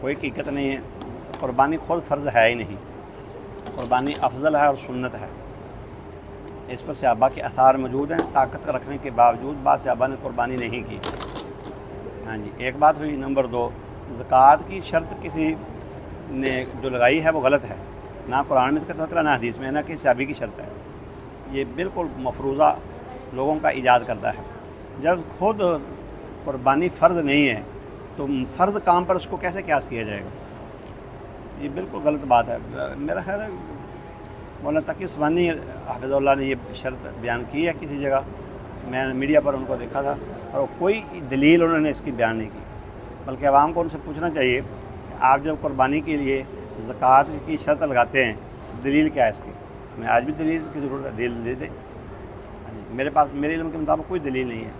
کوئی حقیقت نہیں ہے. قربانی خود فرض ہے ہی نہیں. قربانی افضل ہے اور سنت ہے. اس پر صحابہ کے آثار موجود ہیں. طاقت رکھنے کے باوجود بعض صحابہ نے قربانی نہیں کی. ہاں جی، ایک بات ہوئی. نمبر 2، زکوٰۃ کی شرط کسی نے جو لگائی ہے وہ غلط ہے. نہ قرآن میں اس کا تذکرہ، نہ حدیث میں، نہ کسی صحابی کی شرط ہے. یہ بالکل مفروضہ لوگوں کا ایجاد کرتا ہے. جب خود قربانی فرض نہیں ہے تو فرض کام پر اس کو کیسے قیاس کیا جائے گا؟ یہ بالکل غلط بات ہے. میرا خیال ہے مولانا تقی عثمانی حافظ اللہ نے یہ شرط بیان کی ہے کسی جگہ. میں نے میڈیا پر ان کو دیکھا تھا اور کوئی دلیل انہوں نے اس کی بیان نہیں کی. بلکہ عوام کو ان سے پوچھنا چاہیے کہ آپ جب قربانی کے لیے زکوٰۃ کی شرط لگاتے ہیں دلیل کیا ہے اس کی؟ میں آج بھی دلیل کی ضرورت ہے، دلیل دے دیں. میرے پاس میرے علم کے مطابق کوئی دلیل نہیں ہے.